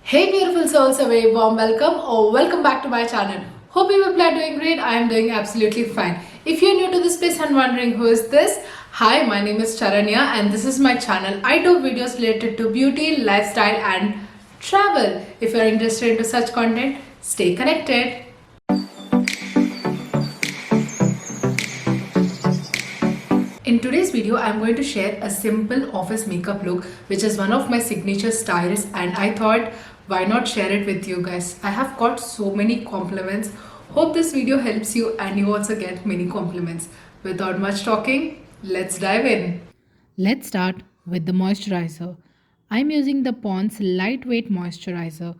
Hey beautiful souls, a very warm welcome or welcome back to my channel. Hope you people are doing great. I am doing absolutely fine. If you're new to this place and wondering who is this, hi, my name is Charanya and this is my channel. I do videos related to beauty, lifestyle and travel. If you're interested into such content, stay connected. In today's video, I'm going to share a simple office makeup look which is one of my signature styles, and I thought why not share it with you guys. I have got so many compliments. Hope this video helps you and you also get many compliments. Without much talking, let's dive in. Let's start with the moisturizer. I'm using the Pond's lightweight moisturizer.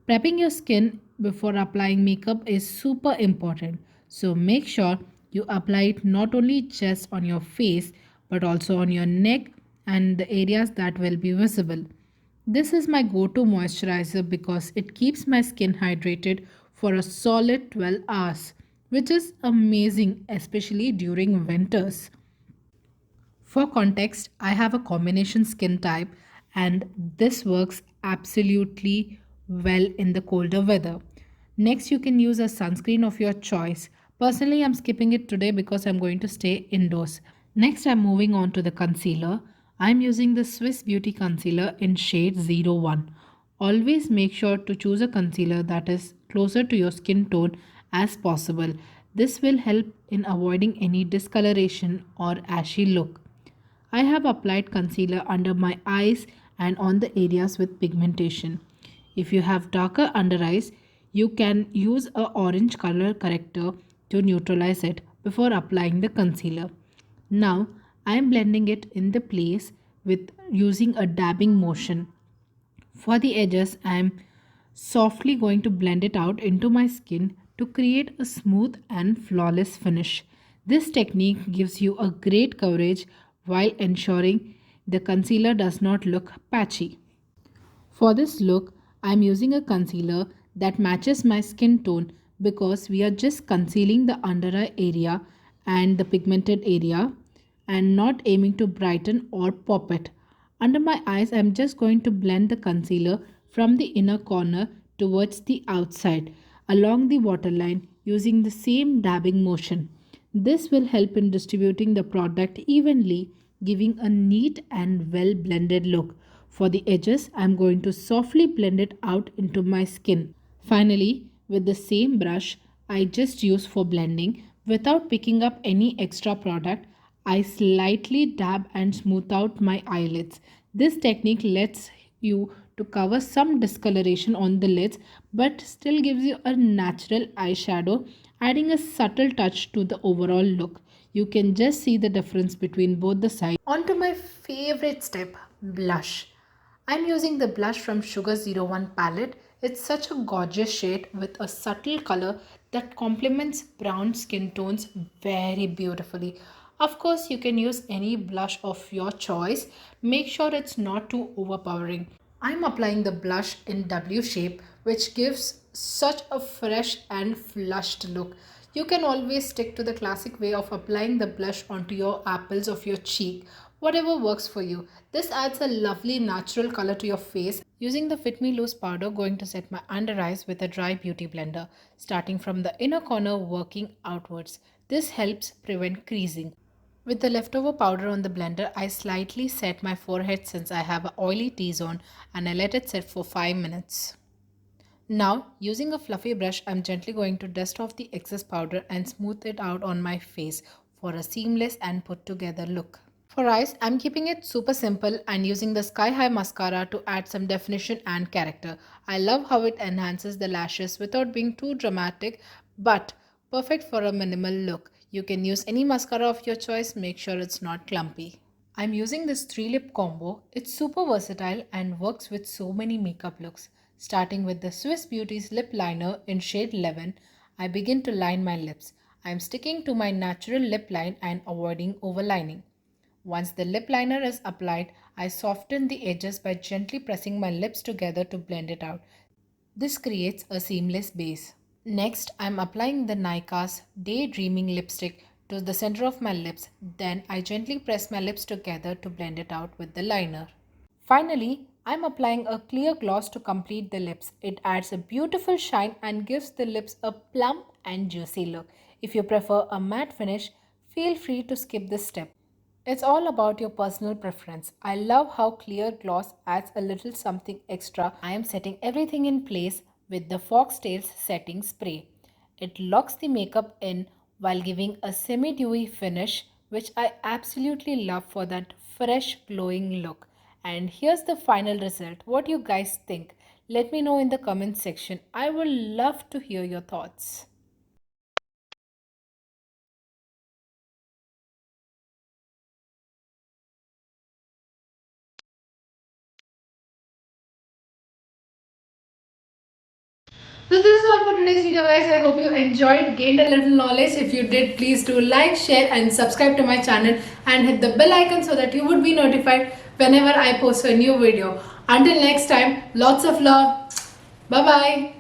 Prepping your skin before applying makeup is super important. So make sure you apply it not only just on your face but also on your neck and the areas that will be visible. This is my go-to moisturizer because it keeps my skin hydrated for a solid 12 hours, which is amazing especially during winters. For context, I have a combination skin type and this works absolutely well in the colder weather. Next, you can use a sunscreen of your choice. Personally, I'm skipping it today because I'm going to stay indoors. Next, I'm moving on to the concealer. I'm using the Swiss Beauty Concealer in shade 01. Always make sure to choose a concealer that is closer to your skin tone as possible. This will help in avoiding any discoloration or ashy look. I have applied concealer under my eyes and on the areas with pigmentation. If you have darker under eyes, you can use a orange color corrector to neutralize it before applying the concealer. Now, I am blending it in the place with using a dabbing motion. For the edges, I am softly going to blend it out into my skin to create a smooth and flawless finish. This technique gives you a great coverage while ensuring the concealer does not look patchy. For this look, I am using a concealer that matches my skin tone because we are just concealing the under eye area and the pigmented area and not aiming to brighten or pop it. Under my eyes, I am just going to blend the concealer from the inner corner towards the outside along the waterline using the same dabbing motion. This will help in distributing the product evenly, giving a neat and well blended look. For the edges, I am going to softly blend it out into my skin. Finally, with the same brush I just used for blending, without picking up any extra product, I slightly dab and smooth out my eyelids. This technique lets you to cover some discoloration on the lids but still gives you a natural eyeshadow, adding a subtle touch to the overall look. You can just see the difference between both the sides. On to my favorite step, blush. I'm using the blush from Sugar 01 palette. It's such a gorgeous shade with a subtle color that complements brown skin tones very beautifully. Of course, you can use any blush of your choice. Make sure it's not too overpowering. I'm applying the blush in W shape, which gives such a fresh and flushed look. You can always stick to the classic way of applying the blush onto your apples of your cheek, whatever works for you. This adds a lovely natural color to your face. Using the Fit Me Loose powder, going to set my under eyes with a dry beauty blender, starting from the inner corner working outwards. This helps prevent creasing. With the leftover powder on the blender, I slightly set my forehead since I have an oily T-zone and I let it sit for 5 minutes. Now, using a fluffy brush, I'm gently going to dust off the excess powder and smooth it out on my face for a seamless and put together look. For eyes, I'm keeping it super simple and using the Sky High mascara to add some definition and character. I love how it enhances the lashes without being too dramatic, but perfect for a minimal look. You can use any mascara of your choice, make sure it's not clumpy. I'm using this 3 lip combo. It's super versatile and works with so many makeup looks. Starting with the Swiss Beauty's lip liner in shade 11, I begin to line my lips. I'm sticking to my natural lip line and avoiding overlining. Once the lip liner is applied, I soften the edges by gently pressing my lips together to blend it out. This creates a seamless base. Next, I'm applying the Naica's Daydreaming lipstick to the center of my lips. Then I gently press my lips together to blend it out with the liner. Finally, I'm applying a clear gloss to complete the lips. It adds a beautiful shine and gives the lips a plump and juicy look. If you prefer a matte finish, feel free to skip this step. It's all about your personal preference. I love how clear gloss adds a little something extra. I am setting everything in place with the Foxtails setting spray. It locks the makeup in while giving a semi-dewy finish, which I absolutely love for that fresh glowing look. And here's the final result. What you guys think? Let me know in the comment section. I would love to hear your thoughts. So this is all for today's video, guys. I hope you enjoyed, gained a little knowledge. If you did, please do like, share and subscribe to my channel and hit the bell icon so that you would be notified whenever I post a new video. Until next time, lots of love. Bye bye.